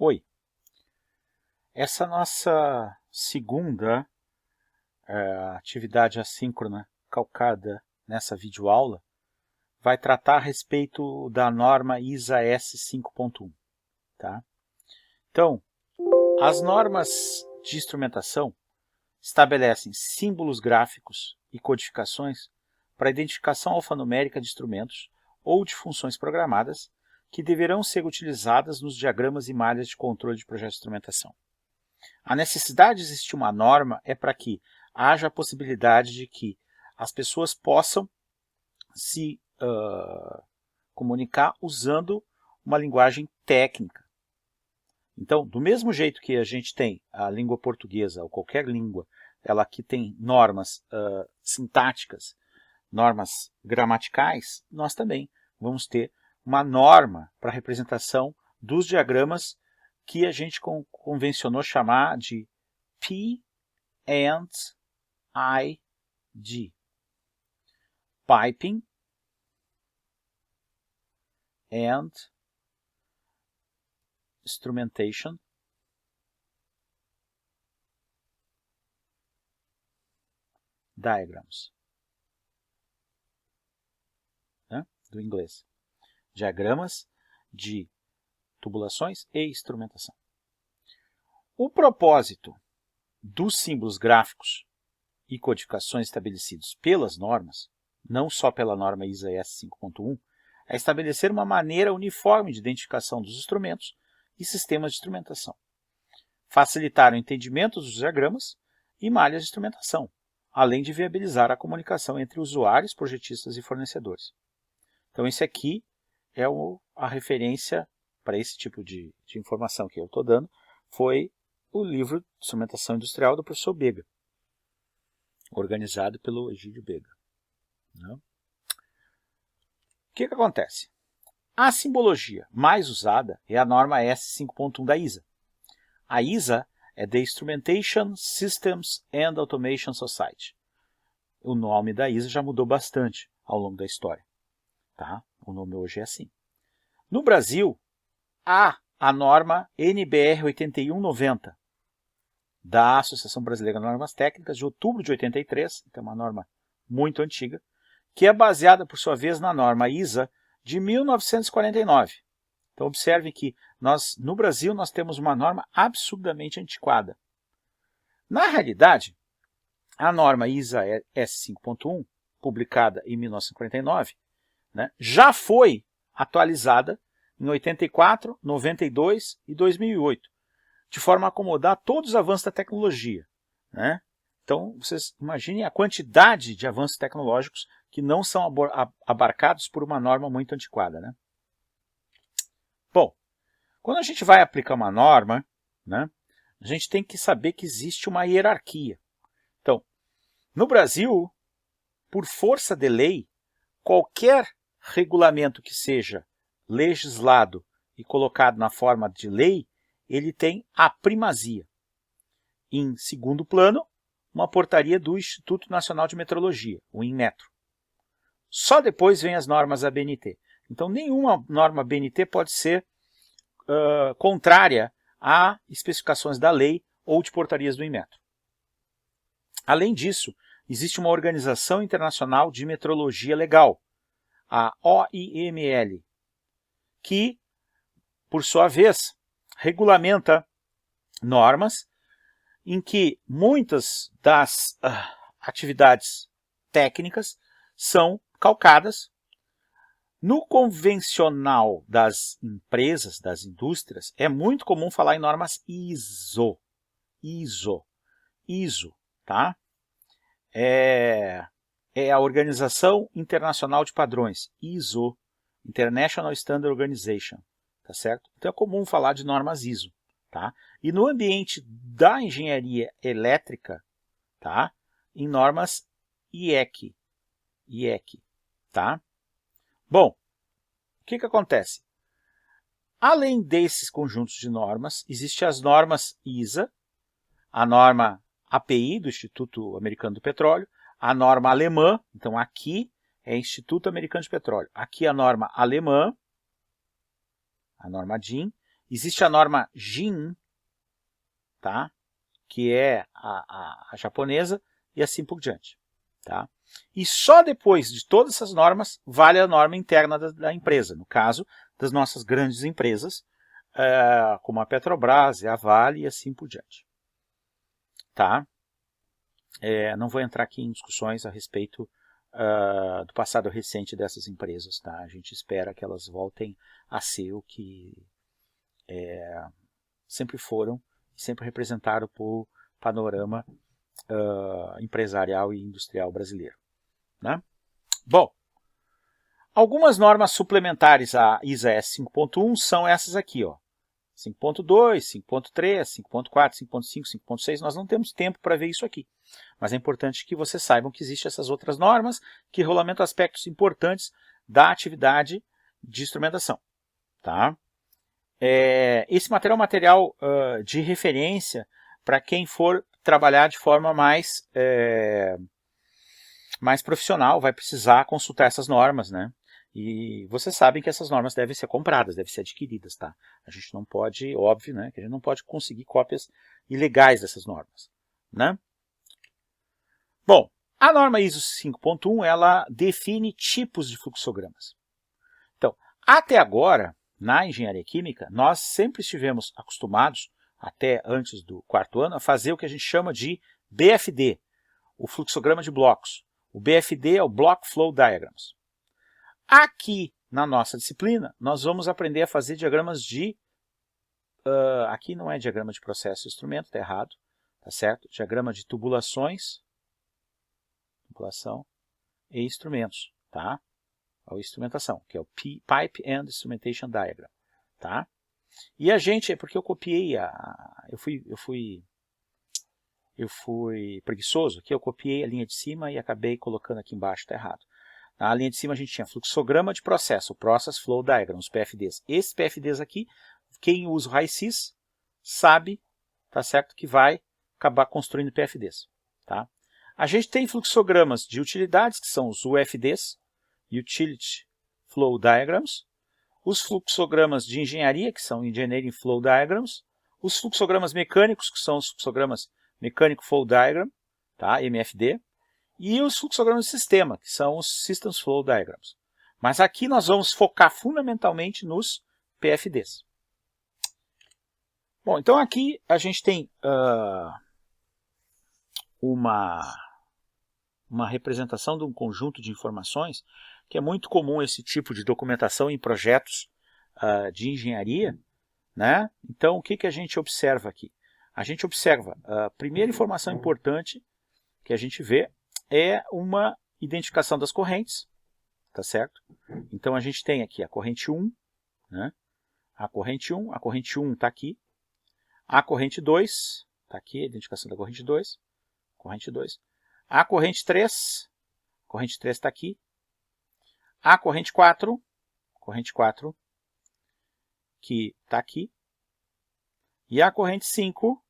Oi, essa nossa segunda atividade assíncrona calcada nessa videoaula vai tratar a respeito da norma ISA S 5.1. Tá? Então, as normas de instrumentação estabelecem símbolos gráficos e codificações para identificação alfanumérica de instrumentos ou de funções programadas que deverão ser utilizadas nos diagramas e malhas de controle de projetos de instrumentação. A necessidade de existir uma norma é para que haja a possibilidade de que as pessoas possam se comunicar usando uma linguagem técnica. Então, do mesmo jeito que a gente tem a língua portuguesa ou qualquer língua, ela aqui tem normas sintáticas, normas gramaticais, nós também vamos ter uma norma para a representação dos diagramas que a gente convencionou chamar de P and ID. Piping and Instrumentation Diagrams, né? Do inglês. Diagramas de tubulações e instrumentação. O propósito dos símbolos gráficos e codificações estabelecidos pelas normas, não só pela norma ISA S 5.1, é estabelecer uma maneira uniforme de identificação dos instrumentos e sistemas de instrumentação, facilitar o entendimento dos diagramas e malhas de instrumentação, além de viabilizar a comunicação entre usuários, projetistas e fornecedores. Então, esse aqui é a referência para esse tipo de informação que eu estou dando, foi o livro de Instrumentação Industrial do professor Bega, organizado pelo Egídio Bega. O que acontece? A simbologia mais usada é a norma S 5.1 da ISA. A ISA é The Instrumentation Systems and Automation Society. O nome da ISA já mudou bastante ao longo da história. Tá? O nome hoje é assim. No Brasil, há a norma NBR 8190, da Associação Brasileira de Normas Técnicas, de outubro de 83, então é uma norma muito antiga, que é baseada, por sua vez, na norma ISA de 1949. Então, observe que no Brasil nós temos uma norma absurdamente antiquada. Na realidade, a norma ISA S 5.1, publicada em 1949, né, já foi atualizada em 84, 92 e 2008, de forma a acomodar todos os avanços da tecnologia, né? Então, vocês imaginem a quantidade de avanços tecnológicos que não são abarcados por uma norma muito antiquada, né? Bom, quando a gente vai aplicar uma norma, né, a gente tem que saber que existe uma hierarquia. Então, no Brasil, por força de lei, qualquer regulamento que seja legislado e colocado na forma de lei, ele tem a primazia. Em segundo plano, uma portaria do Instituto Nacional de Metrologia, o INMetro. Só depois vem as normas ABNT. Então, nenhuma norma ABNT pode ser contrária a especificações da lei ou de portarias do INMetro. Além disso, existe uma organização internacional de metrologia legal, a OIML, que, por sua vez, regulamenta normas em que muitas das atividades técnicas são calcadas no convencional das empresas, das indústrias. É muito comum falar em normas ISO, tá? É a Organização Internacional de Padrões, ISO, International Standard Organization, tá certo? Então é comum falar de normas ISO, tá? E no ambiente da engenharia elétrica, tá? Em normas IEC, tá? Bom, o que acontece? Além desses conjuntos de normas, existem as normas ISA, a norma API, do Instituto Americano do Petróleo, a norma alemã, então aqui é Instituto Americano de Petróleo, aqui a norma alemã, a norma DIN, existe a norma JIN, tá? Que é a japonesa, e assim por diante. Tá? E só depois de todas essas normas, vale a norma interna da empresa, no caso das nossas grandes empresas, como a Petrobras, a Vale e assim por diante. Tá? Não vou entrar aqui em discussões a respeito do passado recente dessas empresas. Tá? A gente espera que elas voltem a ser o que sempre foram, sempre representaram o panorama empresarial e industrial brasileiro. Né? Bom, algumas normas suplementares à ISA S 5.1 são essas aqui, ó. 5.2, 5.3, 5.4, 5.5, 5.6, nós não temos tempo para ver isso aqui. Mas é importante que vocês saibam que existem essas outras normas que regulamentam aspectos importantes da atividade de instrumentação. Tá? Esse material é um material de referência para quem for trabalhar de forma mais profissional, vai precisar consultar essas normas, né? E vocês sabem que essas normas devem ser compradas, devem ser adquiridas, tá? A gente não pode, óbvio, né? Que a gente não pode conseguir cópias ilegais dessas normas, né? Bom, a norma ISO 5.1, ela define tipos de fluxogramas. Então, até agora, na engenharia química, nós sempre estivemos acostumados, até antes do 4º ano, a fazer o que a gente chama de BFD, o fluxograma de blocos. O BFD é o Block Flow Diagrams. Aqui, na nossa disciplina, nós vamos aprender a fazer diagramas de... aqui não é diagrama de processo e instrumento, está errado, tá certo? Diagrama de tubulações, tubulação e instrumentos, tá? Ou instrumentação, que é o Pipe and Instrumentation Diagram, tá? E a gente, é porque eu copiei, eu fui preguiçoso, que eu copiei a linha de cima e acabei colocando aqui embaixo, está errado. Na linha de cima a gente tinha fluxograma de processo, Process Flow Diagram, os PFDs. Esses PFDs aqui, quem usa o RAICYS sabe, tá certo, que vai acabar construindo PFDs. Tá? A gente tem fluxogramas de utilidades, que são os UFDs, Utility Flow Diagrams, os fluxogramas de engenharia, que são Engineering Flow Diagrams, os fluxogramas mecânicos, que são os fluxogramas Mechanical Flow Diagram, tá? MFD, e os fluxogramas de sistema, que são os Systems Flow Diagrams. Mas aqui nós vamos focar fundamentalmente nos PFDs. Bom, então aqui a gente tem uma representação de um conjunto de informações que é muito comum esse tipo de documentação em projetos de engenharia, né? Então, o que a gente observa aqui? A gente observa, a primeira informação importante que a gente vê é uma identificação das correntes, tá certo? Então, a gente tem aqui a corrente 1, né? A corrente 1 está aqui, a corrente 2, está aqui a identificação da corrente 2, a corrente 3 está aqui, a corrente 4, que está aqui, e a corrente 5,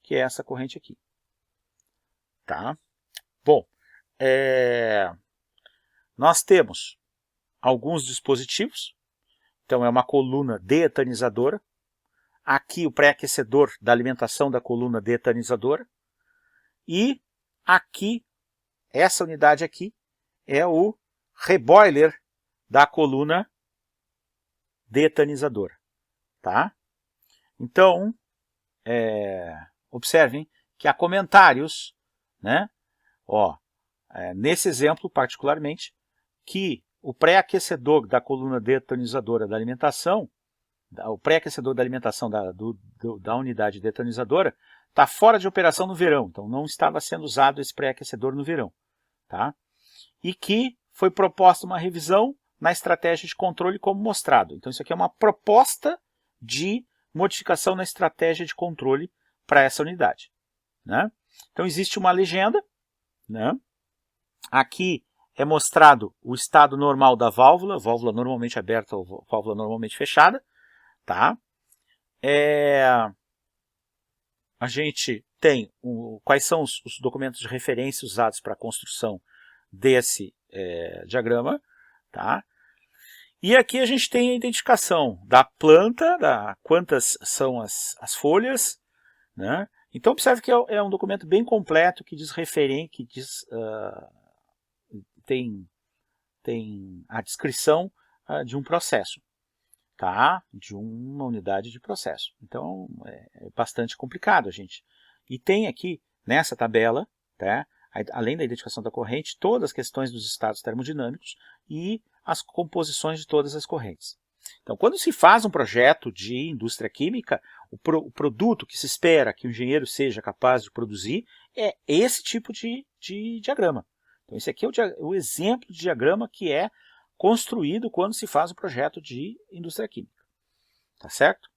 que é essa corrente aqui. Tá? Bom, nós temos alguns dispositivos, então é uma coluna deetanizadora, aqui o pré-aquecedor da alimentação da coluna deetanizadora, e aqui, essa unidade aqui, é o reboiler da coluna deetanizadora. Tá? Então, observem que há comentários, né? Nesse exemplo particularmente, que o pré-aquecedor da coluna detonizadora da alimentação, o pré-aquecedor da alimentação da unidade detonizadora, está fora de operação no verão, então não estava sendo usado esse pré-aquecedor no verão. Tá? E que foi proposta uma revisão na estratégia de controle como mostrado. Então isso aqui é uma proposta de modificação na estratégia de controle para essa unidade. Né? Então existe uma legenda, né? Aqui é mostrado o estado normal da válvula normalmente aberta ou válvula normalmente fechada. Tá? A gente tem quais são os documentos de referência usados para a construção desse diagrama. Tá? E aqui a gente tem a identificação da planta, quantas são as folhas, né? Então observe que é um documento bem completo que diz tem a descrição de um processo, tá? De uma unidade de processo. Então é bastante complicado, gente. E tem aqui nessa tabela, tá? Além da identificação da corrente, todas as questões dos estados termodinâmicos e as composições de todas as correntes. Então, quando se faz um projeto de indústria química, o produto que se espera que o engenheiro seja capaz de produzir é esse tipo de diagrama. Então, esse aqui é o exemplo de diagrama que é construído quando se faz o projeto de indústria química. Tá certo?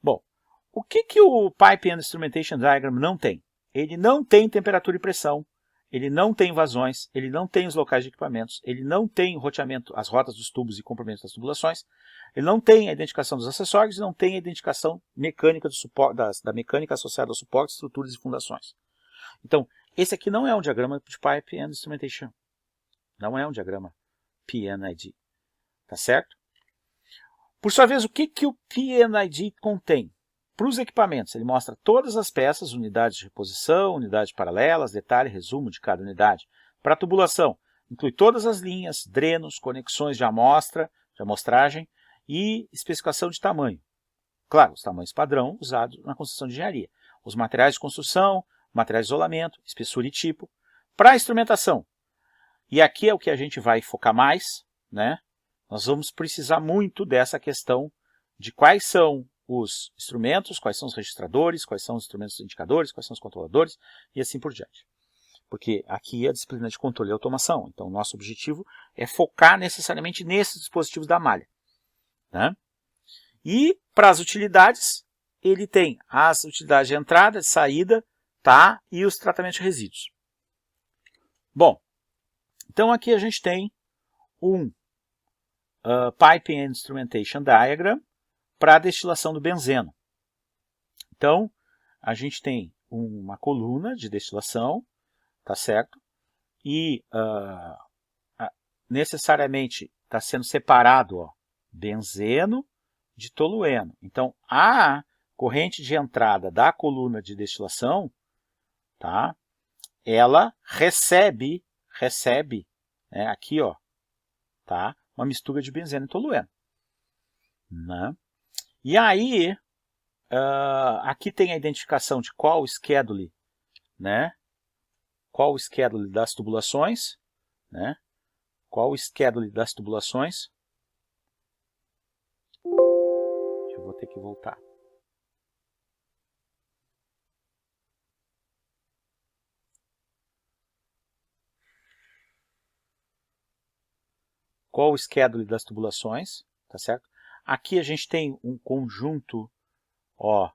Bom, o que o Pipe and Instrumentation Diagram não tem? Ele não tem temperatura e pressão, ele não tem vazões, ele não tem os locais de equipamentos, ele não tem o roteamento, as rotas dos tubos e comprimentos das tubulações, ele não tem a identificação dos acessórios, não tem a identificação mecânica da mecânica associada aos suportes, estruturas e fundações. Então, esse aqui não é um diagrama de Pipe and Instrumentation. Não é um diagrama PNID. Tá certo? Por sua vez, o que o PNID contém? Para os equipamentos, ele mostra todas as peças, unidades de reposição, unidades paralelas, detalhe e resumo de cada unidade. Para a tubulação, inclui todas as linhas, drenos, conexões de amostragem e especificação de tamanho. Claro, os tamanhos padrão usados na construção de engenharia. Os materiais de construção, materiais de isolamento, espessura e tipo. Para a instrumentação, e aqui é o que a gente vai focar mais, né? Nós vamos precisar muito dessa questão de quais são os instrumentos, quais são os registradores, quais são os instrumentos indicadores, quais são os controladores e assim por diante. Porque aqui é a disciplina de controle e automação. Então, nosso objetivo é focar necessariamente nesses dispositivos da malha, né? E para as utilidades, ele tem as utilidades de entrada, de saída, tá? E os tratamentos de resíduos. Bom, então aqui a gente tem um Pipe and Instrumentation Diagram para a destilação do benzeno. Então, a gente tem uma coluna de destilação, tá certo? E necessariamente está sendo separado, ó, benzeno de tolueno. Então, a corrente de entrada da coluna de destilação, tá? Ela recebe, né, aqui, ó, tá? Uma mistura de benzeno e tolueno, né? E aí, aqui tem a identificação de qual o schedule, né? Qual o schedule das tubulações, né? Qual o schedule das tubulações. Eu vou ter que voltar. Qual o schedule das tubulações, tá certo? Aqui a gente tem um conjunto, ó,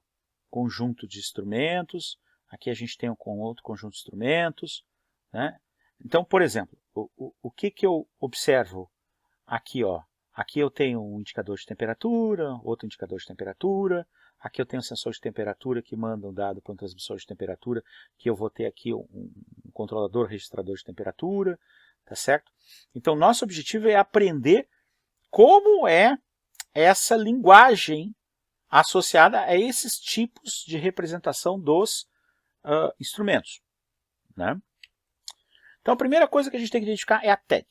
conjunto de instrumentos. Aqui a gente tem outro conjunto de instrumentos, né? Então, por exemplo, o que eu observo aqui, ó? Aqui eu tenho um indicador de temperatura, outro indicador de temperatura. Aqui eu tenho um sensor de temperatura que manda um dado para um transmissor de temperatura, que eu vou ter aqui um controlador registrador de temperatura, tá certo? Então, nosso objetivo é aprender como é essa linguagem associada a esses tipos de representação dos instrumentos, né? Então, a primeira coisa que a gente tem que identificar é a tag.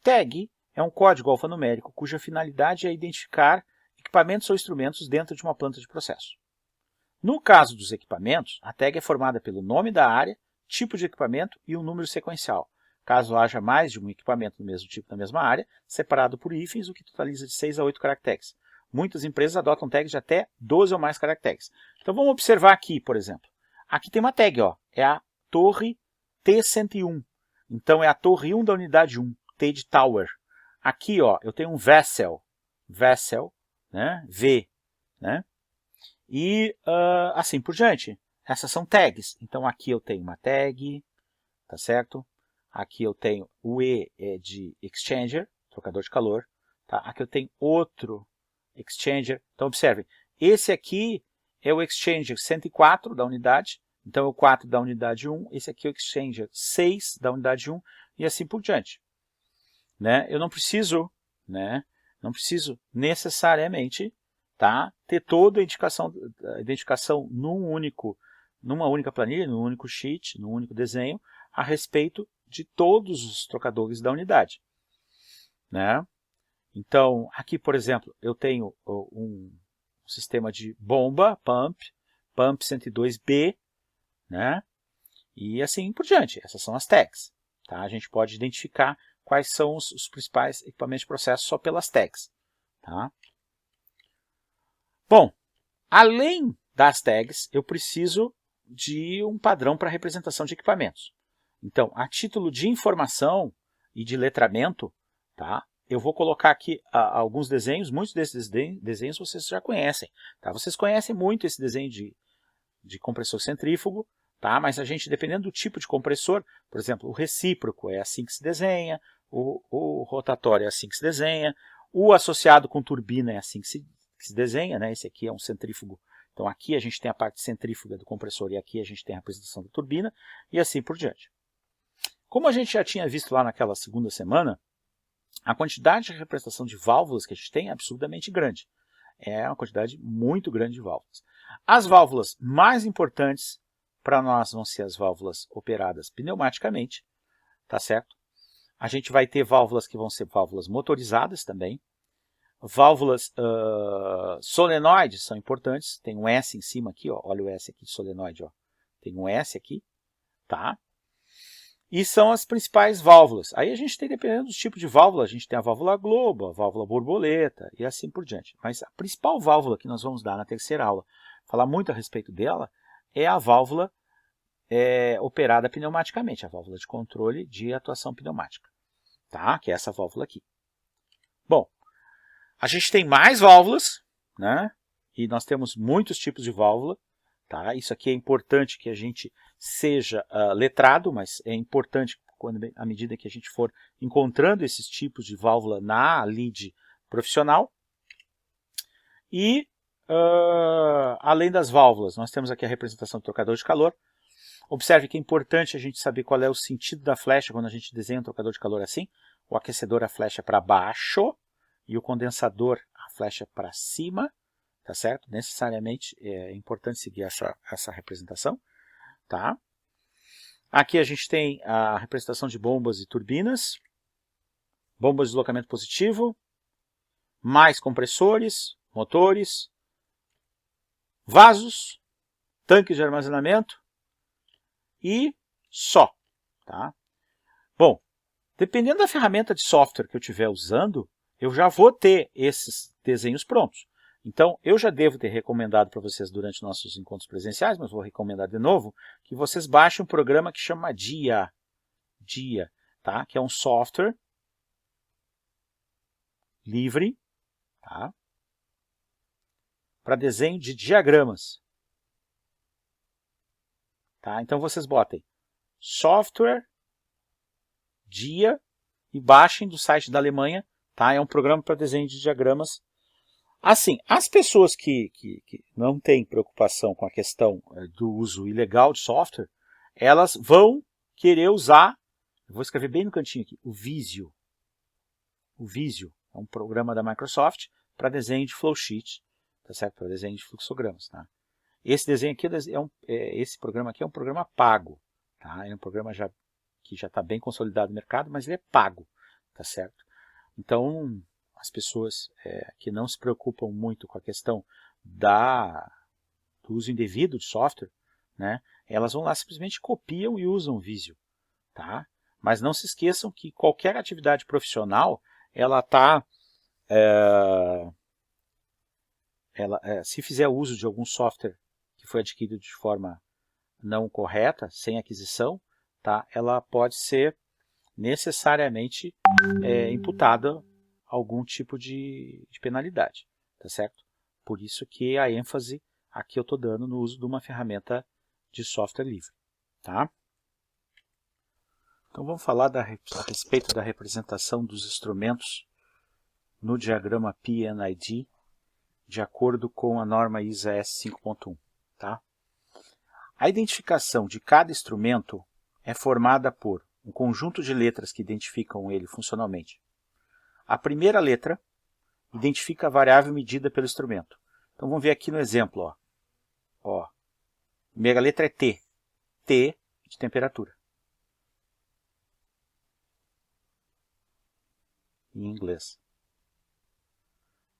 Tag é um código alfanumérico cuja finalidade é identificar equipamentos ou instrumentos dentro de uma planta de processo. No caso dos equipamentos, a tag é formada pelo nome da área, tipo de equipamento e um número sequencial. Caso haja mais de um equipamento do mesmo tipo na mesma área, separado por hífens, o que totaliza de 6 a 8 caracteres. Muitas empresas adotam tags de até 12 ou mais caracteres. Então vamos observar aqui, por exemplo. Aqui tem uma tag, ó, é a torre T101. Então é a torre 1 da unidade 1, T de Tower. Aqui, ó, eu tenho um vessel, né, V, né? E assim por diante. Essas são tags. Então aqui eu tenho uma tag, tá certo? Aqui eu tenho o E de exchanger, trocador de calor. Tá? Aqui eu tenho outro exchanger. Então observem, esse aqui é o exchanger 104 da unidade. Então é o 4 da unidade 1. Esse aqui é o exchanger 6 da unidade 1 e assim por diante. Né? Eu não preciso né? Não preciso necessariamente, tá, ter toda a identificação numa única planilha, num único sheet, num único desenho, a respeito de todos os trocadores da unidade, né? Então, aqui, por exemplo, eu tenho um sistema de bomba, pump 102B, né? E assim por diante. Essas são as tags. Tá? A gente pode identificar quais são os principais equipamentos de processo só pelas tags. Tá? Bom, além das tags, eu preciso de um padrão para representação de equipamentos. Então, a título de informação e de letramento, tá? Eu vou colocar aqui alguns desenhos, muitos desses desenhos vocês já conhecem. Tá? Vocês conhecem muito esse desenho de compressor centrífugo, tá? Mas a gente, dependendo do tipo de compressor, por exemplo, o recíproco é assim que se desenha, o rotatório é assim que se desenha, o associado com turbina é assim que se desenha, né? Esse aqui é um centrífugo. Então aqui a gente tem a parte centrífuga do compressor e aqui a gente tem a representação da turbina e assim por diante. Como a gente já tinha visto lá naquela segunda semana, a quantidade de representação de válvulas que a gente tem é absurdamente grande. É uma quantidade muito grande de válvulas. As válvulas mais importantes para nós vão ser as válvulas operadas pneumaticamente, tá certo? A gente vai ter válvulas que vão ser válvulas motorizadas também. Válvulas solenoides são importantes, tem um S em cima aqui, ó, olha o S aqui de solenoide, ó. Tem um S aqui, tá? E são as principais válvulas. Aí a gente tem, dependendo do tipo de válvula, a gente tem a válvula globo, a válvula borboleta e assim por diante. Mas a principal válvula que nós vamos dar na terceira aula, falar muito a respeito dela, é a válvula operada pneumaticamente, a válvula de controle de atuação pneumática, tá? Que é essa válvula aqui. Bom, a gente tem mais válvulas, né? E nós temos muitos tipos de válvula, tá? Isso aqui é importante que a gente seja letrado, mas é importante à medida que a gente for encontrando esses tipos de válvula na lide profissional. E, além das válvulas, nós temos aqui a representação do trocador de calor. Observe que é importante a gente saber qual é o sentido da flecha quando a gente desenha um trocador de calor assim. O aquecedor, a flecha para baixo, e o condensador, a flecha para cima, tá certo? Necessariamente é importante seguir essa representação, tá? Aqui a gente tem a representação de bombas e turbinas, bombas de deslocamento positivo, mais compressores, motores, vasos, tanques de armazenamento e só, tá? Bom, dependendo da ferramenta de software que eu estiver usando, eu já vou ter esses desenhos prontos. Então, eu já devo ter recomendado para vocês durante nossos encontros presenciais, mas vou recomendar de novo, que vocês baixem um programa que chama Dia, tá? Que é um software livre, tá? Para desenho de diagramas. Tá? Então, vocês botem software Dia e baixem do site da Alemanha, tá? É um programa para desenho de diagramas. Assim, as pessoas que não têm preocupação com a questão do uso ilegal de software, elas vão querer usar, eu vou escrever bem no cantinho aqui, o Visio. O Visio é um programa da Microsoft para desenho de flowsheet, tá certo? Para desenho de fluxogramas, tá? Esse desenho aqui esse programa aqui é um programa pago, tá? É um programa que já está bem consolidado no mercado, mas ele é pago, tá certo? Então, as pessoas que não se preocupam muito com a questão do uso indevido de software, né, elas vão lá simplesmente copiam e usam o Visio, tá? Mas não se esqueçam que qualquer atividade profissional, ela está, se fizer uso de algum software que foi adquirido de forma não correta, sem aquisição, tá, ela pode ser necessariamente imputada algum tipo de penalidade, tá certo? Por isso que a ênfase aqui eu estou dando no uso de uma ferramenta de software livre, tá? Então vamos falar a respeito da representação dos instrumentos no diagrama P&ID de acordo com a norma ISA S 5.1, tá? A identificação de cada instrumento é formada por um conjunto de letras que identificam ele funcionalmente. A primeira letra identifica a variável medida pelo instrumento. Então vamos ver aqui no exemplo. A primeira letra é T. T de temperatura. Em inglês.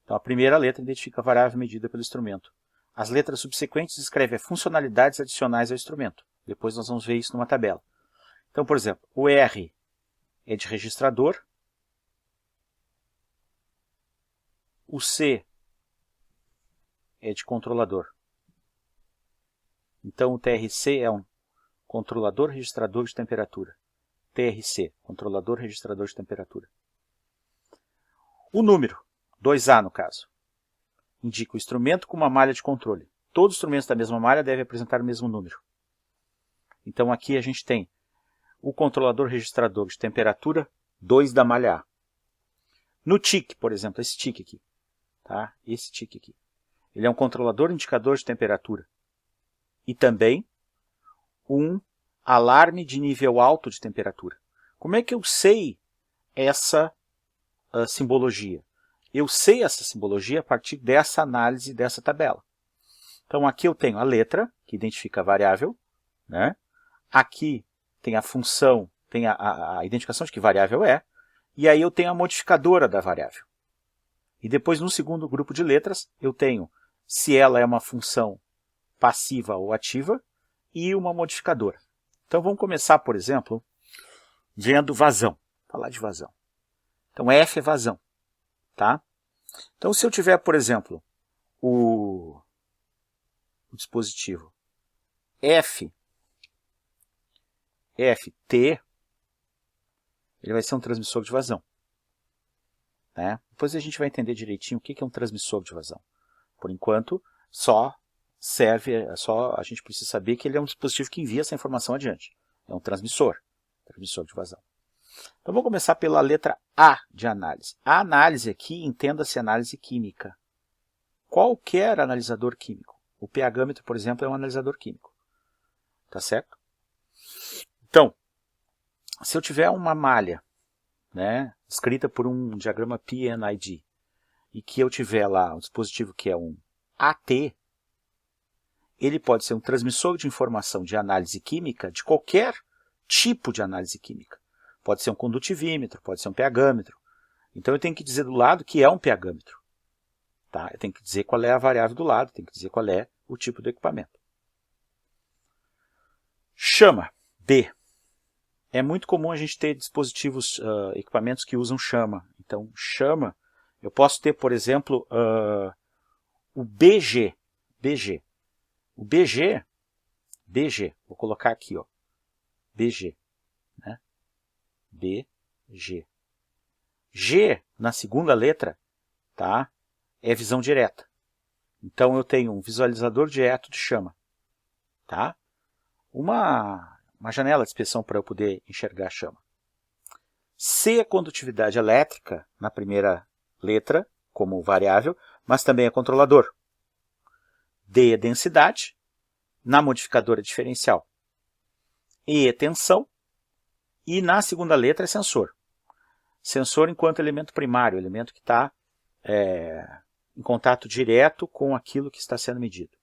Então a primeira letra identifica a variável medida pelo instrumento. As letras subsequentes descrevem funcionalidades adicionais ao instrumento. Depois nós vamos ver isso numa tabela. Então, por exemplo, o R é de registrador. O C é de controlador. Então o TRC é um controlador registrador de temperatura. TRC, controlador registrador de temperatura. O número, 2A no caso, indica o instrumento com uma malha de controle. Todos os instrumentos da mesma malha devem apresentar o mesmo número. Então aqui a gente tem o controlador registrador de temperatura 2 da malha A. No TIC, por exemplo, esse TIC aqui. Tá? Esse TIC aqui. Ele é um controlador indicador de temperatura. E também um alarme de nível alto de temperatura. Como é que eu sei essa simbologia? Eu sei essa simbologia a partir dessa análise dessa tabela. Então aqui eu tenho a letra, que identifica a variável. Né? Aqui tem a função, tem a identificação de que variável é. E aí eu tenho a modificadora da variável. E depois no segundo grupo de letras eu tenho se ela é uma função passiva ou ativa e uma modificadora. Então vamos começar, por exemplo, vendo vazão. Vou falar de vazão. Então F é vazão. Tá? Então se eu tiver, por exemplo, o dispositivo FT, ele vai ser um transmissor de vazão. Né? Depois a gente vai entender direitinho o que é um transmissor de vazão. Por enquanto, a gente precisa saber que ele é um dispositivo que envia essa informação adiante. É um transmissor de vazão. Então vamos começar pela letra A de análise. A análise aqui, entenda-se análise química. Qualquer analisador químico. O pH-metro, por exemplo, é um analisador químico. Tá certo? Então, se eu tiver uma malha, né, escrita por um diagrama PNID, e que eu tiver lá um dispositivo que é um AT, ele pode ser um transmissor de informação de análise química de qualquer tipo de análise química. Pode ser um condutivímetro, pode ser um pH-metro. Então eu tenho que dizer do lado que é um pH-metro. Tá? Eu tenho que dizer qual é a variável do lado, tenho que dizer qual é o tipo do equipamento. Chama, B. É muito comum a gente ter dispositivos, equipamentos que usam chama. Então, chama, eu posso ter, por exemplo, o BG. O BG, vou colocar aqui, BG. Né? BG. G, na segunda letra, tá? É visão direta. Então, eu tenho um visualizador direto de chama. Tá? Uma janela de inspeção para eu poder enxergar a chama. C é condutividade elétrica, na primeira letra, como variável, mas também é controlador. D é densidade, na modificadora diferencial. E é tensão, e na segunda letra é sensor. Sensor enquanto elemento primário, elemento que está em contato direto com aquilo que está sendo medido.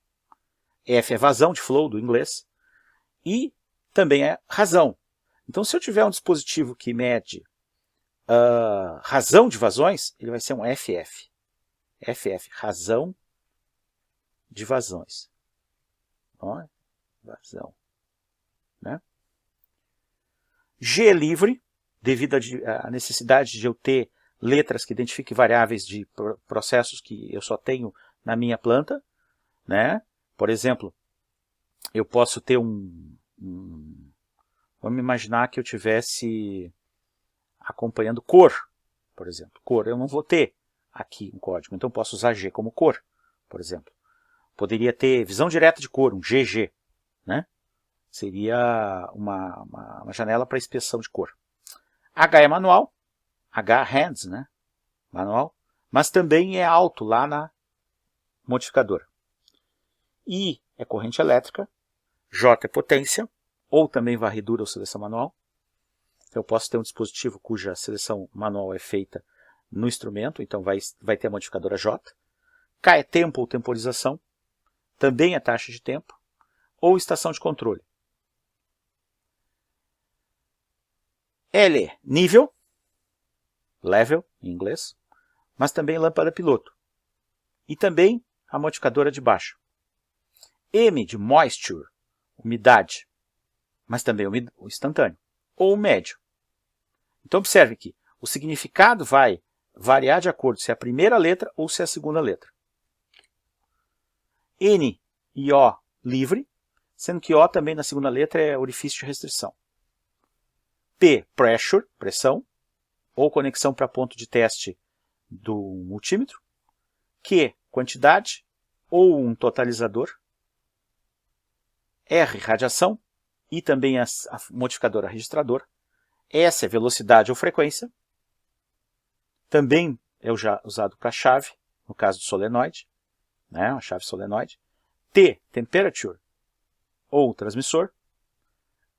F é vazão, de flow, do inglês, e também é razão. Então, se eu tiver um dispositivo que mede razão de vazões, ele vai ser um FF. FF, razão de vazões. Vazão. Né? G é livre, devido à necessidade de eu ter letras que identifiquem variáveis de processos que eu só tenho na minha planta. Né? Por exemplo, eu posso ter vamos imaginar que eu estivesse acompanhando cor, por exemplo. Cor, eu não vou ter aqui um código, então eu posso usar G como cor, por exemplo. Poderia ter visão direta de cor, um GG. Né? Seria uma janela para inspeção de cor. H é manual, H hands, né? Manual, mas também é alto lá na modificadora. I é corrente elétrica, J é potência, ou também varredura ou seleção manual. Eu posso ter um dispositivo cuja seleção manual é feita no instrumento, então vai ter a modificadora J. K é tempo ou temporização, também é taxa de tempo, ou estação de controle. L é nível, level em inglês, mas também lâmpada piloto. E também a modificadora de baixo. M de moisture, umidade, mas também o instantâneo, ou o médio. Então observe que o significado vai variar de acordo se é a primeira letra ou se é a segunda letra. N e O, livre, sendo que O também na segunda letra é orifício de restrição. P, pressure, pressão, ou conexão para ponto de teste do multímetro. Q, quantidade, ou um totalizador. R, radiação, e também a modificadora registrador. S é velocidade ou frequência. Também é usado para chave, no caso do solenoide, né, a chave solenoide. T, temperature, ou transmissor.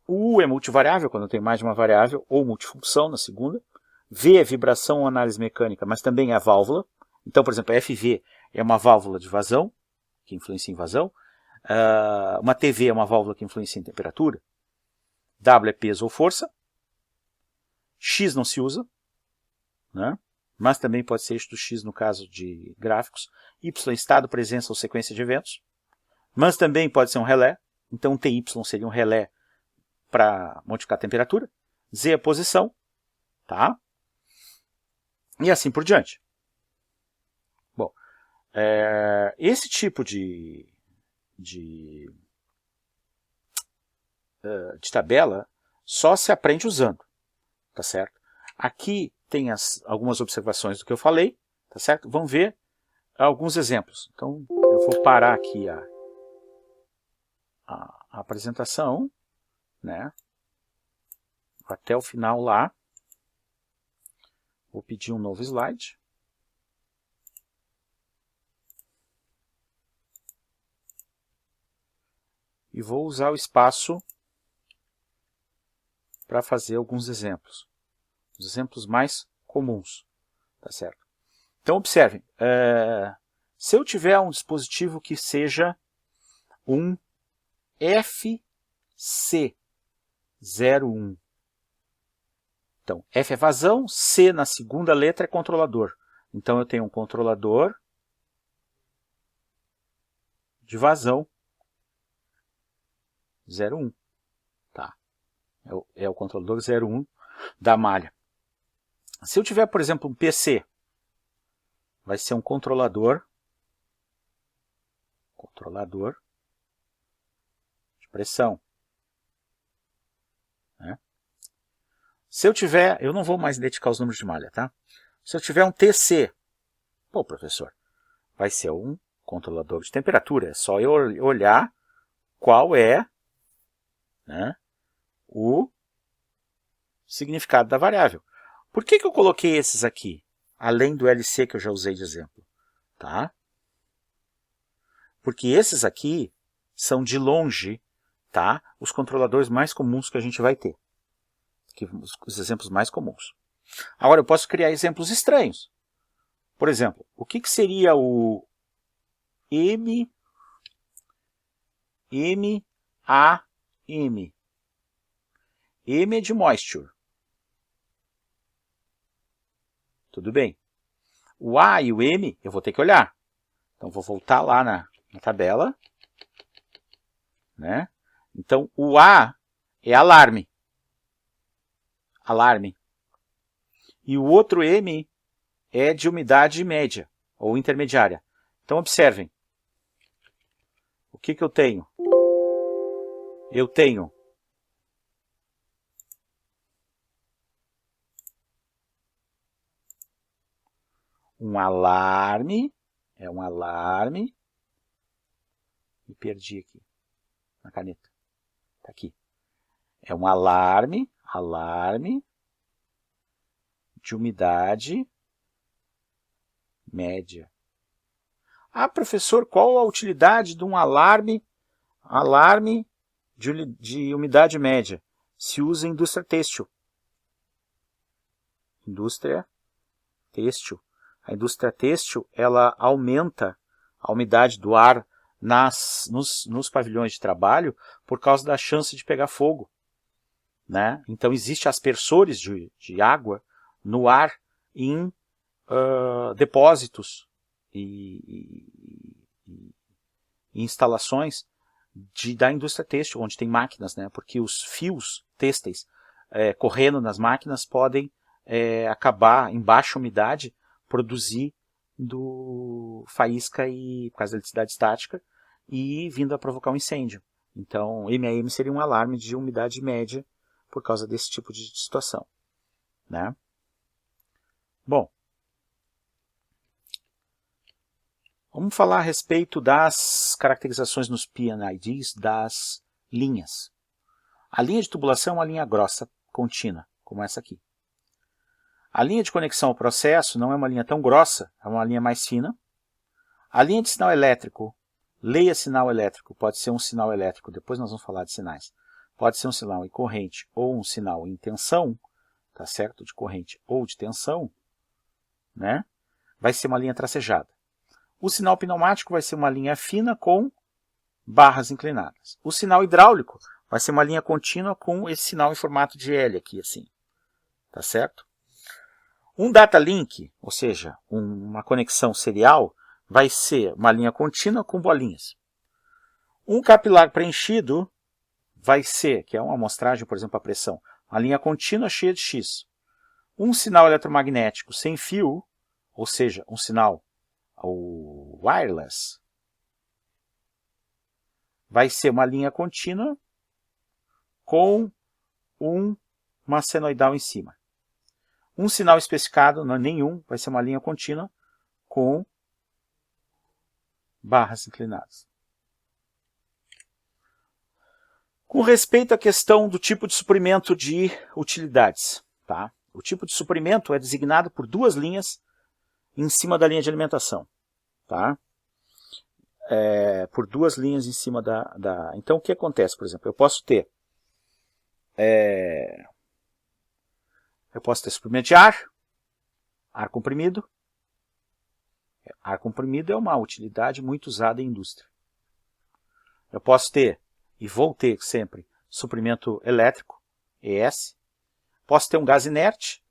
U é multivariável, quando tem mais de uma variável, ou multifunção na segunda. V é vibração ou análise mecânica, mas também é a válvula. Então, por exemplo, a FV é uma válvula de vazão, que influencia em vazão. Uma TV é uma válvula que influencia em temperatura. W é peso ou força. X não se usa, né? Mas também pode ser eixo do X no caso de gráficos. Y é estado, presença ou sequência de eventos. Mas também pode ser um relé. Então, um TY seria um relé para modificar a temperatura. Z é posição. Tá? E assim por diante. Bom, esse tipo de tabela só se aprende usando. Tá certo? Aqui tem algumas observações do que eu falei. Tá certo? Vamos ver alguns exemplos. Então, eu vou parar aqui a apresentação, né? Até o final lá. Vou pedir um novo slide. E vou usar o espaço para fazer alguns exemplos. Os exemplos mais comuns. Tá certo? Então, observem. Se eu tiver um dispositivo que seja um FC01. Então, F é vazão, C na segunda letra é controlador. Então, eu tenho um controlador de vazão 01. Tá? É o controlador 01 da malha. Se eu tiver, por exemplo, um PC, vai ser um controlador de pressão. Né? Se eu tiver, eu não vou mais identificar os números de malha, tá? Se eu tiver um TC, pô, professor, vai ser um controlador de temperatura. É só eu olhar qual é, né, o significado da variável. Por que eu coloquei esses aqui, além do LC que eu já usei de exemplo? Tá? Porque esses aqui são de longe, tá, os controladores mais comuns que a gente vai ter. Os exemplos mais comuns. Agora eu posso criar exemplos estranhos. Por exemplo, o que seria o MAM? M é de moisture. Tudo bem. O A e o M eu vou ter que olhar. Então vou voltar lá na tabela. Né? Então o A é alarme. Alarme. E o outro M é de umidade média, ou intermediária. Então, observem. O que eu tenho? Eu tenho um alarme. É um alarme. Me perdi aqui na caneta. Está aqui. É um alarme de umidade média. Ah, professor, qual a utilidade de um alarme de umidade média? Se usa em indústria têxtil. Indústria têxtil. A indústria têxtil, ela aumenta a umidade do ar nos pavilhões de trabalho por causa da chance de pegar fogo, né? Então, existem aspersores de água no ar em depósitos e instalações da indústria têxtil, onde tem máquinas, né? Porque os fios têxteis correndo nas máquinas podem acabar em baixa umidade, produzir faísca por causa da eletricidade estática e vindo a provocar um incêndio. Então, MAM seria um alarme de umidade média por causa desse tipo de situação, né? Bom, vamos falar a respeito das caracterizações nos PNIDs das linhas. A linha de tubulação é uma linha grossa, contínua, como essa aqui. A linha de conexão ao processo não é uma linha tão grossa, é uma linha mais fina. A linha de sinal elétrico, leia sinal elétrico, pode ser um sinal elétrico, depois nós vamos falar de sinais. Pode ser um sinal em corrente ou um sinal em tensão, tá certo? De corrente ou de tensão, né? Vai ser uma linha tracejada. O sinal pneumático vai ser uma linha fina com barras inclinadas. O sinal hidráulico vai ser uma linha contínua com esse sinal em formato de L aqui, assim. Tá certo? Um data link, ou seja, uma conexão serial, vai ser uma linha contínua com bolinhas. Um capilar preenchido vai ser, que é uma amostragem, por exemplo, a pressão, uma linha contínua cheia de X. Um sinal eletromagnético sem fio, ou seja, um sinal wireless, vai ser uma linha contínua com uma senoidal em cima. Um sinal especificado, não nenhum, vai ser uma linha contínua com barras inclinadas. Com respeito à questão do tipo de suprimento de utilidades, tá? O tipo de suprimento é designado por duas linhas em cima da linha de alimentação, tá? Por duas linhas em cima Então, o que acontece, por exemplo? Eu posso ter suprimento de ar comprimido. Ar comprimido é uma utilidade muito usada em indústria. Eu posso ter, e vou ter sempre, suprimento elétrico, ES. Posso ter um gás inerte,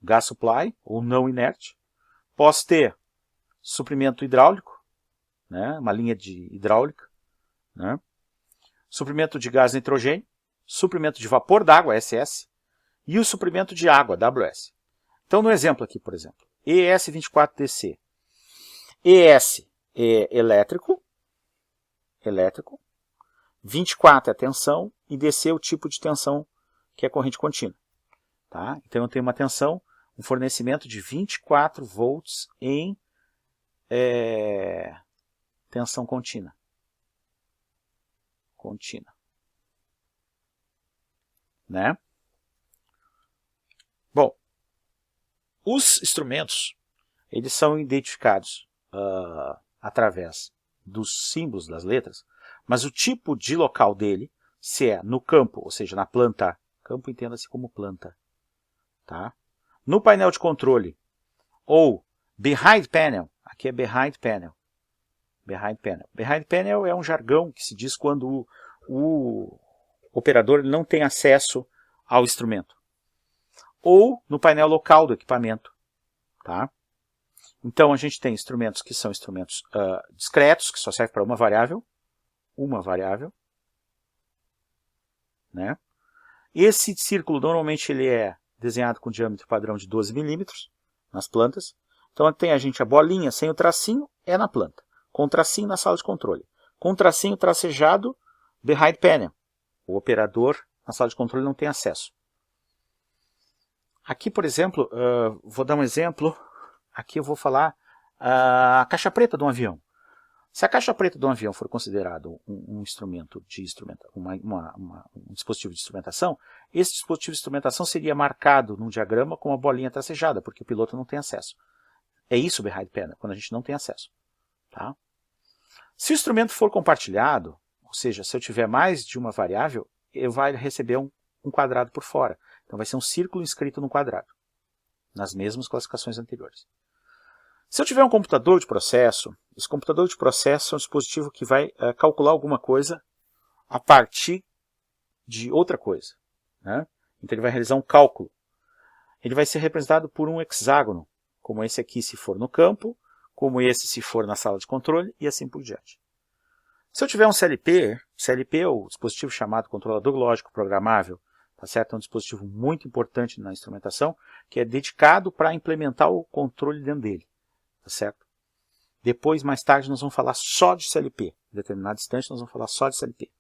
gas supply, ou não inerte. Posso ter suprimento hidráulico, né, uma linha de hidráulica, né, suprimento de gás nitrogênio, suprimento de vapor d'água, SS, e o suprimento de água, WS. Então, no exemplo aqui, por exemplo, ES24DC. ES é elétrico, 24 é a tensão, e DC é o tipo de tensão que é corrente contínua. Tá? Então, eu tenho uma tensão, um fornecimento de 24 volts em tensão contínua. Né? Bom, os instrumentos, eles são identificados através dos símbolos das letras, mas o tipo de local dele, se é no campo, ou seja, na planta, campo entenda-se como planta, tá? No painel de controle, ou behind panel, aqui é behind panel. Behind panel é um jargão que se diz quando o operador não tem acesso ao instrumento. Ou no painel local do equipamento, tá? Então, a gente tem instrumentos que são instrumentos discretos, que só servem para uma variável, né? Esse círculo, normalmente, ele é desenhado com diâmetro padrão de 12 milímetros nas plantas. Então, tem a bolinha sem o tracinho, é na planta. Com o tracinho na sala de controle. Com o tracinho tracejado, behind panel. O operador na sala de controle não tem acesso. Aqui, por exemplo, vou dar um exemplo. Aqui eu vou falar a caixa preta de um avião. Se a caixa preta de um avião for considerado um dispositivo de instrumentação, esse dispositivo de instrumentação seria marcado num diagrama com uma bolinha tracejada, porque o piloto não tem acesso. É isso o behind panel, quando a gente não tem acesso. Tá? Se o instrumento for compartilhado, ou seja, se eu tiver mais de uma variável, ele vai receber um quadrado por fora. Então vai ser um círculo inscrito num quadrado. nas mesmas classificações anteriores. Se eu tiver um computador de processo, esse computador de processo é um dispositivo que vai calcular alguma coisa a partir de outra coisa, né? Então ele vai realizar um cálculo. Ele vai ser representado por um hexágono, como esse aqui se for no campo, como esse se for na sala de controle e assim por diante. Se eu tiver um CLP, CLP é o dispositivo chamado controlador lógico programável, tá certo? É um dispositivo muito importante na instrumentação, que é dedicado para implementar o controle dentro dele, tá certo? Depois, mais tarde, nós vamos falar só de CLP. Em determinado instante, nós vamos falar só de CLP.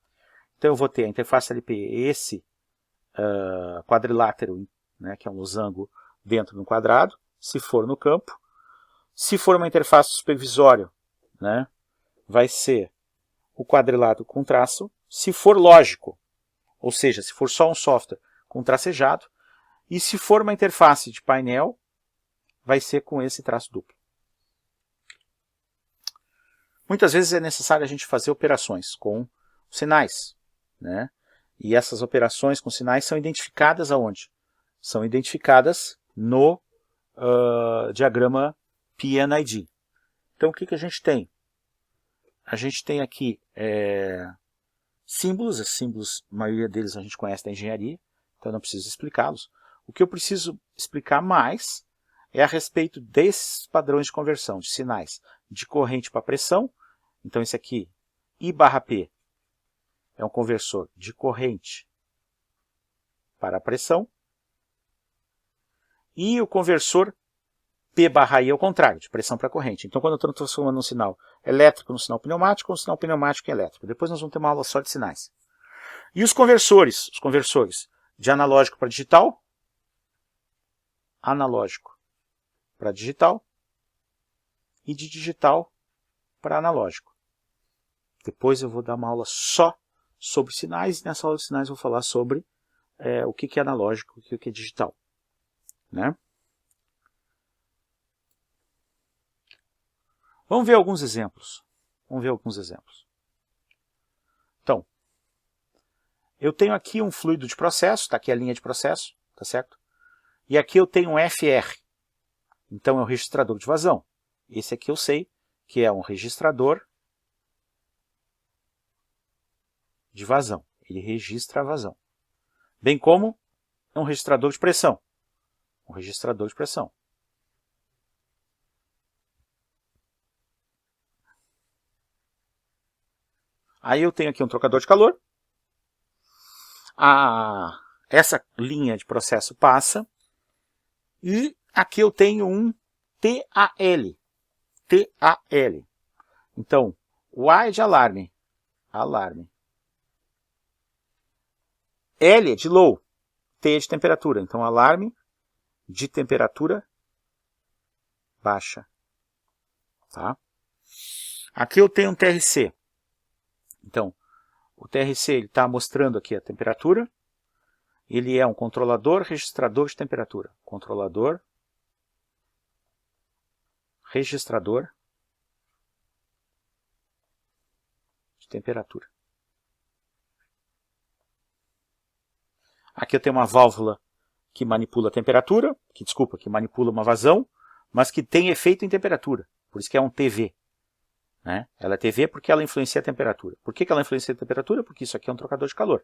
Então eu vou ter a interface CLP, esse quadrilátero, né, que é um losango dentro de um quadrado, se for no campo. Se for uma interface supervisória, né, vai ser o quadrilátero com traço. Se for lógico, ou seja, se for só um software com tracejado. E se for uma interface de painel, vai ser com esse traço duplo. Muitas vezes é necessário a gente fazer operações com sinais, né? E essas operações com sinais são identificadas aonde? São identificadas no diagrama PNID. Então o que a gente tem? A gente tem aqui símbolos, esses símbolos, a maioria deles a gente conhece da engenharia, então não preciso explicá-los. O que eu preciso explicar mais é a respeito desses padrões de conversão, de sinais, de corrente para pressão. Então esse aqui, I/P, é um conversor de corrente para pressão. E o conversor P/I é o contrário, de pressão para corrente. Então quando eu estou transformando um sinal elétrico no sinal pneumático, um sinal pneumático em elétrico. Depois nós vamos ter uma aula só de sinais. E os conversores de analógico para digital, analógico para digital e de digital para analógico. Depois eu vou dar uma aula só sobre sinais, e nessa aula de sinais eu vou falar sobre o que é analógico e o que é digital, né? Vamos ver alguns exemplos. Então, eu tenho aqui um fluido de processo, está aqui a linha de processo, tá certo? E aqui eu tenho um FR, então é um registrador de vazão. Esse aqui eu sei que é um registrador de vazão. Ele registra a vazão. Bem como um registrador de pressão. Aí eu tenho aqui um trocador de calor. Essa linha de processo passa. E aqui eu tenho um TAL. Então, o A é de alarme. L é de low. T é de temperatura. Então, alarme de temperatura baixa. Tá? Aqui eu tenho um TRC. Então, o TRC está mostrando aqui a temperatura. Ele é um controlador registrador de temperatura. Controlador registrador de temperatura. Aqui eu tenho uma válvula que manipula a temperatura, que manipula uma vazão, mas que tem efeito em temperatura. Por isso que é um TV. Né? Ela é TV porque ela influencia a temperatura. Por que ela influencia a temperatura? Porque isso aqui é um trocador de calor.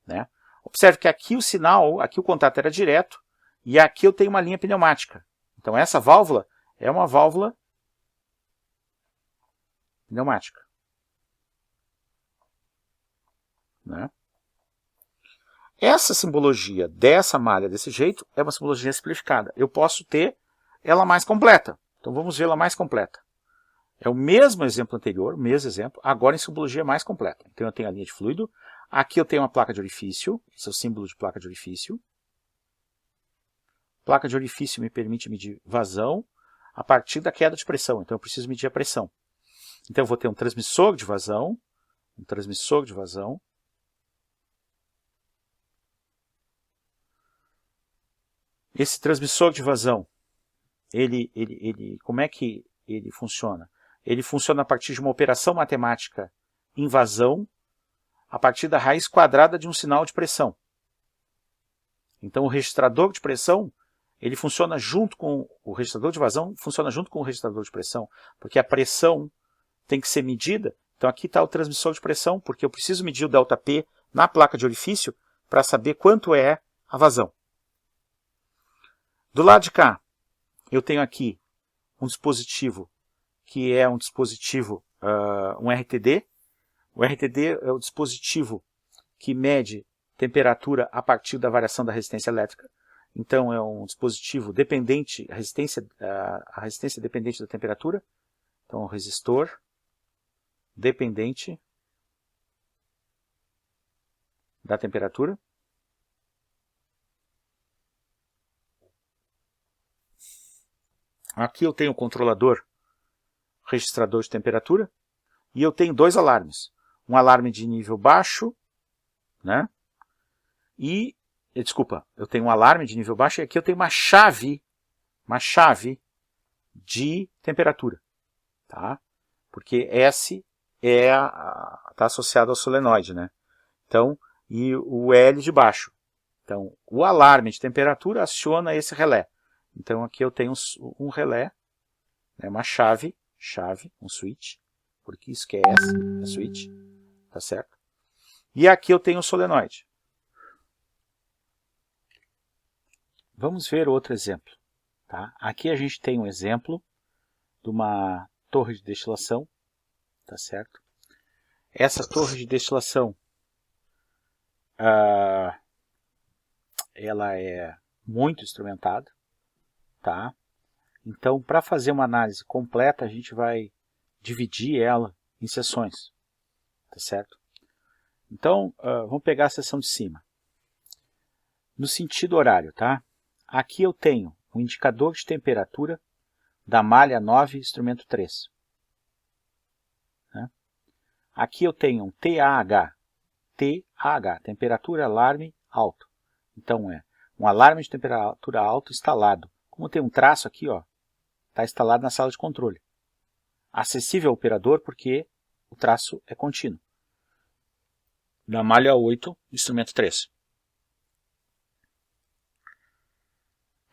Né? Observe que aqui o sinal, aqui o contato era direto, e aqui eu tenho uma linha pneumática. Então essa válvula é uma válvula pneumática. Né? Essa simbologia dessa malha desse jeito é uma simbologia simplificada. Eu posso ter ela mais completa. Então vamos vê-la mais completa. É o mesmo exemplo anterior, agora em simbologia mais completa. Então eu tenho a linha de fluido. Aqui eu tenho uma placa de orifício. Esse é o símbolo de placa de orifício. Placa de orifício me permite medir vazão a partir da queda de pressão. Então eu preciso medir a pressão. Então eu vou ter um transmissor de vazão. Esse transmissor de vazão, como é que ele funciona? Ele funciona a partir de uma operação matemática em vazão, a partir da raiz quadrada de um sinal de pressão. Então o registrador de pressão, ele funciona junto com o registrador de vazão, funciona junto com o registrador de pressão, porque a pressão tem que ser medida. Então aqui está o transmissor de pressão, porque eu preciso medir o ΔP na placa de orifício para saber quanto é a vazão. Do lado de cá, eu tenho aqui um dispositivo que é um dispositivo, um RTD. O RTD é o dispositivo que mede temperatura a partir da variação da resistência elétrica. Então é um dispositivo dependente, a resistência dependente da temperatura. Então o resistor dependente da temperatura. Aqui eu tenho o controlador registrador de temperatura e eu tenho dois alarmes. Um alarme de nível baixo, né? Eu tenho um alarme de nível baixo e aqui eu tenho uma chave de temperatura, tá? Porque S está associado ao solenoide, né? Então, e o L de baixo. Então, o alarme de temperatura aciona esse relé. Então, aqui eu tenho um relé, né, uma chave, um switch, porque isso que é S, é switch, tá certo? E aqui eu tenho o solenoide. Vamos ver outro exemplo, tá? Aqui a gente tem um exemplo de uma torre de destilação, tá certo? Essa torre de destilação, ela é muito instrumentada, tá? Então, para fazer uma análise completa, a gente vai dividir ela em seções, tá certo? Então, vamos pegar a seção de cima. No sentido horário, tá? Aqui eu tenho um indicador de temperatura da malha 9, instrumento 3. Né? Aqui eu tenho um TAH, temperatura alarme alto. Então, é um alarme de temperatura alta instalado. Como tem um traço aqui, ó, está instalado na sala de controle. Acessível ao operador porque o traço é contínuo. Na malha 8, instrumento 3.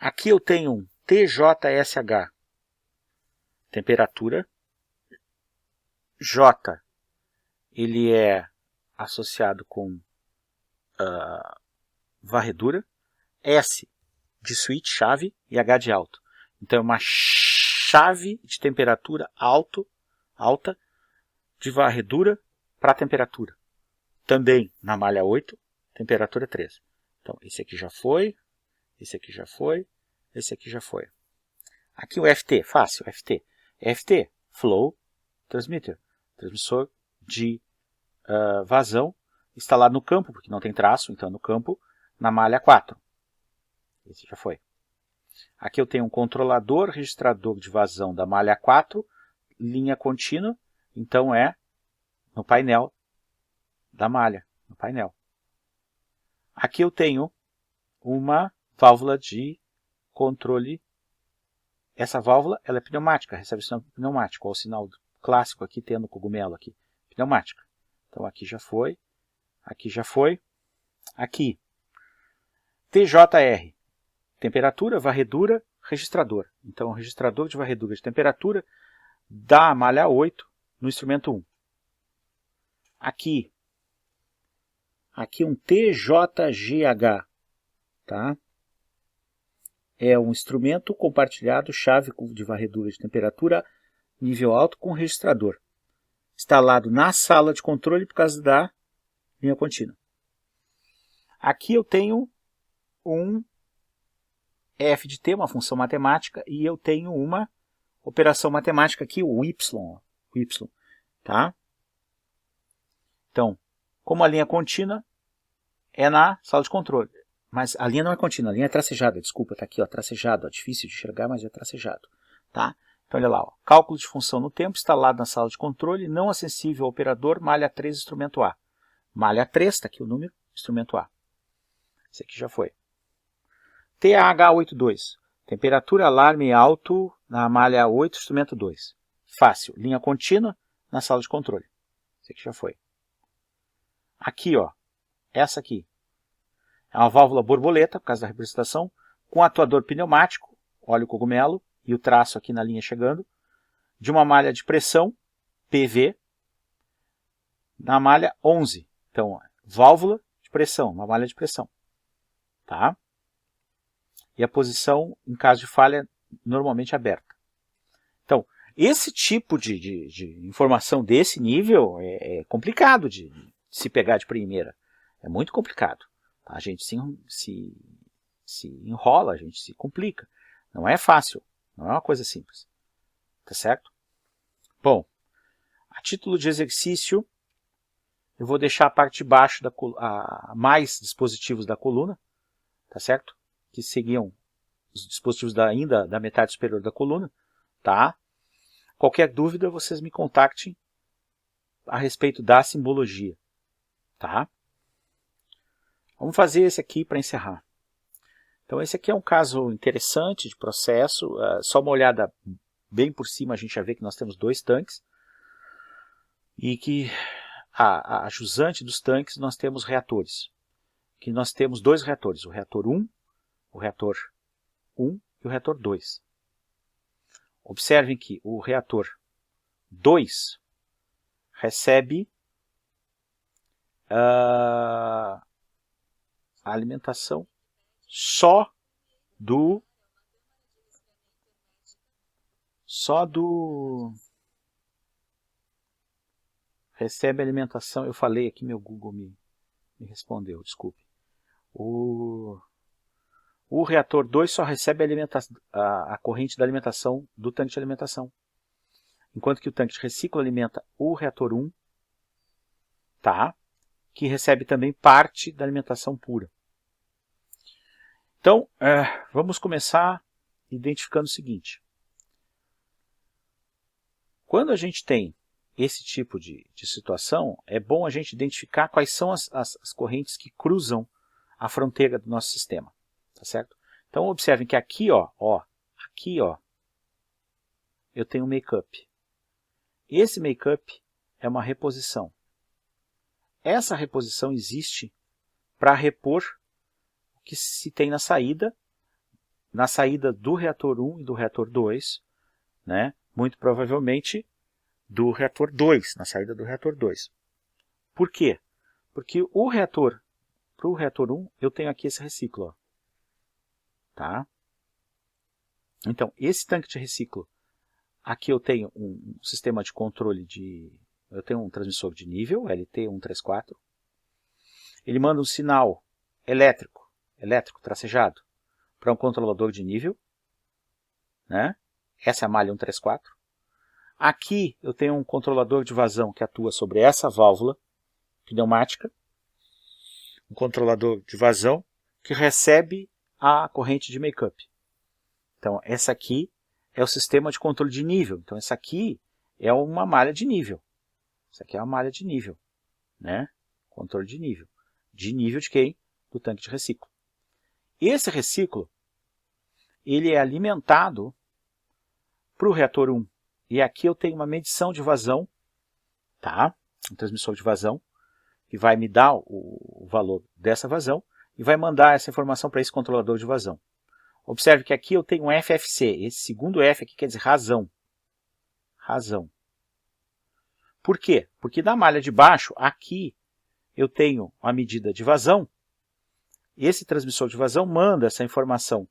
Aqui eu tenho um TJSH, temperatura. J, ele é associado com varredura. S, de switch, chave, e H de alto. Então é uma chave de temperatura alta de varredura para temperatura. Também na malha 8, temperatura 3. Então esse aqui já foi, esse aqui já foi, esse aqui já foi. Aqui o FT, fácil, FT. FT, Flow Transmitter, transmissor de vazão instalado no campo, porque não tem traço, então no campo, na malha 4. Esse já foi. Aqui eu tenho um controlador registrador de vazão da malha 4, linha contínua, então é no painel da malha, no painel. Aqui eu tenho uma válvula de controle. Essa válvula ela é pneumática, recebe sinal pneumático, olha o sinal clássico aqui tendo cogumelo aqui, pneumática. Então aqui já foi, aqui já foi, aqui. TJR, temperatura, varredura, registrador. Então, registrador de varredura de temperatura da malha 8 no instrumento 1. Aqui um TJGH, tá? É um instrumento compartilhado, chave de varredura de temperatura, nível alto com registrador. Instalado na sala de controle por causa da linha contínua. Aqui eu tenho um f de t, uma função matemática, e eu tenho uma operação matemática aqui, o y, tá? Então, como a linha contínua é na sala de controle, mas a linha não é contínua, a linha é tracejada, desculpa, está aqui, ó, tracejado, ó, difícil de enxergar, mas é tracejado, tá? Então, olha lá, ó, cálculo de função no tempo, instalado na sala de controle, não acessível ao operador, malha 3, instrumento A. Malha 3, está aqui o número, instrumento A. Esse aqui já foi. TAH82, temperatura alarme alto na malha 8, instrumento 2. Fácil, linha contínua na sala de controle. Esse aqui já foi. Aqui, ó, essa aqui é uma válvula borboleta, por causa da representação, com atuador pneumático, olha o cogumelo e o traço aqui na linha chegando, de uma malha de pressão, PV, na malha 11. Então, válvula de pressão, uma malha de pressão. Tá? E a posição, em caso de falha, normalmente aberta. Então, esse tipo de informação desse nível é complicado de se pegar de primeira. É muito complicado. A gente se enrola, a gente se complica. Não é fácil, não é uma coisa simples. Tá certo? Bom, a título de exercício, eu vou deixar a parte de baixo mais dispositivos da coluna, tá certo? Que seguiam os dispositivos ainda da metade superior da coluna, tá? Qualquer dúvida, vocês me contactem a respeito da simbologia, tá? Vamos fazer esse aqui para encerrar. Então esse aqui é um caso interessante de processo, só uma olhada bem por cima a gente já vê que nós temos 2 tanques e que a jusante dos tanques nós temos reatores, que nós temos 2 reatores, o reator 1 e o reator 2. Observem que o reator 2 recebe a alimentação só do recebe alimentação, eu falei aqui, meu Google me respondeu, desculpe. O reator 2 só recebe a corrente da alimentação do tanque de alimentação. Enquanto que o tanque de reciclo alimenta o reator 1, tá? Que recebe também parte da alimentação pura. Então, vamos começar identificando o seguinte. Quando a gente tem esse tipo de situação, é bom a gente identificar quais são as correntes que cruzam a fronteira do nosso sistema. Tá certo? Então, observem que aqui, eu tenho um make-up. Esse make-up é uma reposição. Essa reposição existe para repor o que se tem na saída do reator 1 e do reator 2, né? Muito provavelmente do reator 2, na saída do reator 2. Por quê? Porque para o reator 1 eu tenho aqui esse reciclo. Ó. Tá? Então, esse tanque de reciclo, aqui eu tenho um sistema de controle eu tenho um transmissor de nível, LT134. Ele manda um sinal elétrico tracejado, para um controlador de nível. Né? Essa é a malha 134. Aqui eu tenho um controlador de vazão que atua sobre essa válvula pneumática. Um controlador de vazão que recebe a corrente de make-up. Então, essa aqui é o sistema de controle de nível. Então, essa aqui é uma malha de nível. Essa aqui é uma malha de nível. Né? Controle de nível. De nível de quem? Do tanque de reciclo. Esse reciclo, ele é alimentado para o reator 1. E aqui eu tenho uma medição de vazão, tá? Um transmissor de vazão, que vai me dar o valor dessa vazão e vai mandar essa informação para esse controlador de vazão. Observe que aqui eu tenho um FFC. Esse segundo F aqui quer dizer razão. Razão. Por quê? Porque na malha de baixo, aqui, eu tenho a medida de vazão. Esse transmissor de vazão manda essa informação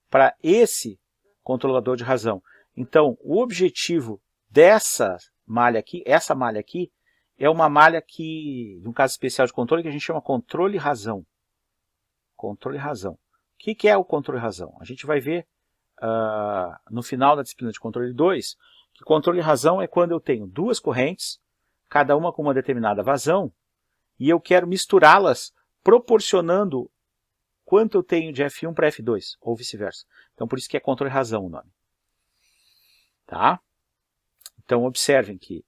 para esse controlador de razão. Então, o objetivo dessa malha aqui, essa malha aqui, é uma malha que, num caso especial de controle, que a gente chama controle razão. Controle razão. O que é o controle razão? A gente vai ver no final da disciplina de controle 2, que controle razão é quando eu tenho 2 correntes, cada uma com uma determinada vazão, e eu quero misturá-las proporcionando quanto eu tenho de F1 para F2, ou vice-versa. Então, por isso que é controle razão o nome. Tá? Então, observem que,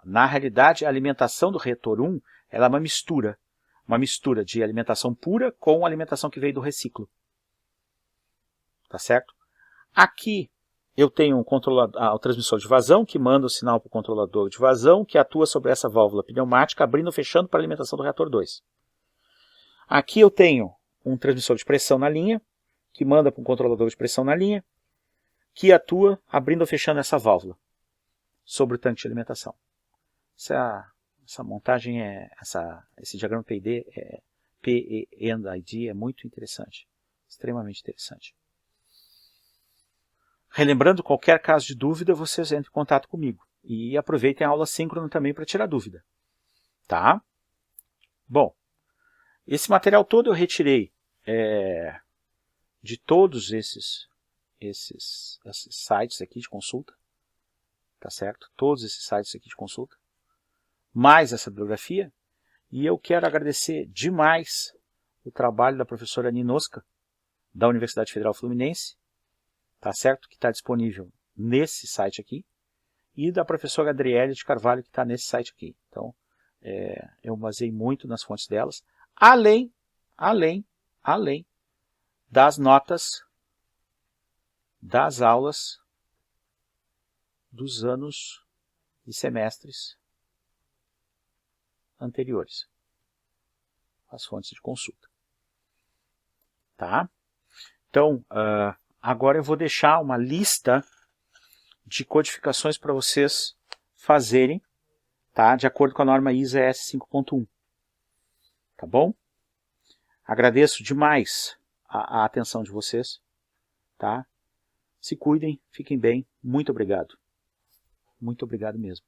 na realidade, a alimentação do reator 1 ela é uma mistura de alimentação pura com a alimentação que veio do reciclo. Tá certo? Aqui eu tenho o transmissor de vazão, que manda o sinal para o controlador de vazão, que atua sobre essa válvula pneumática, abrindo e fechando para a alimentação do reator 2. Aqui eu tenho um transmissor de pressão na linha, que manda para um controlador de pressão na linha, que atua abrindo ou fechando essa válvula sobre o tanque de alimentação. Essa montagem, esse diagrama PID, PE&ID, é muito interessante, extremamente interessante. Relembrando, qualquer caso de dúvida, vocês entrem em contato comigo. E aproveitem a aula síncrona também para tirar dúvida. Tá? Bom, esse material todo eu retirei de todos esses sites aqui de consulta. Tá certo? Todos esses sites aqui de consulta. Mais essa bibliografia. E eu quero agradecer demais o trabalho da professora Ninoska, da Universidade Federal Fluminense, tá certo? Que está disponível nesse site aqui. E da professora Adriele de Carvalho, que está nesse site aqui. Então, eu baseei muito nas fontes delas. Além das notas das aulas dos anos e semestres anteriores. As fontes de consulta. Tá? Então, agora eu vou deixar uma lista de codificações para vocês fazerem, tá? De acordo com a norma ISA ES 5.1. Tá bom? Agradeço demais a atenção de vocês. Tá? Se cuidem, fiquem bem. Muito obrigado. Muito obrigado mesmo.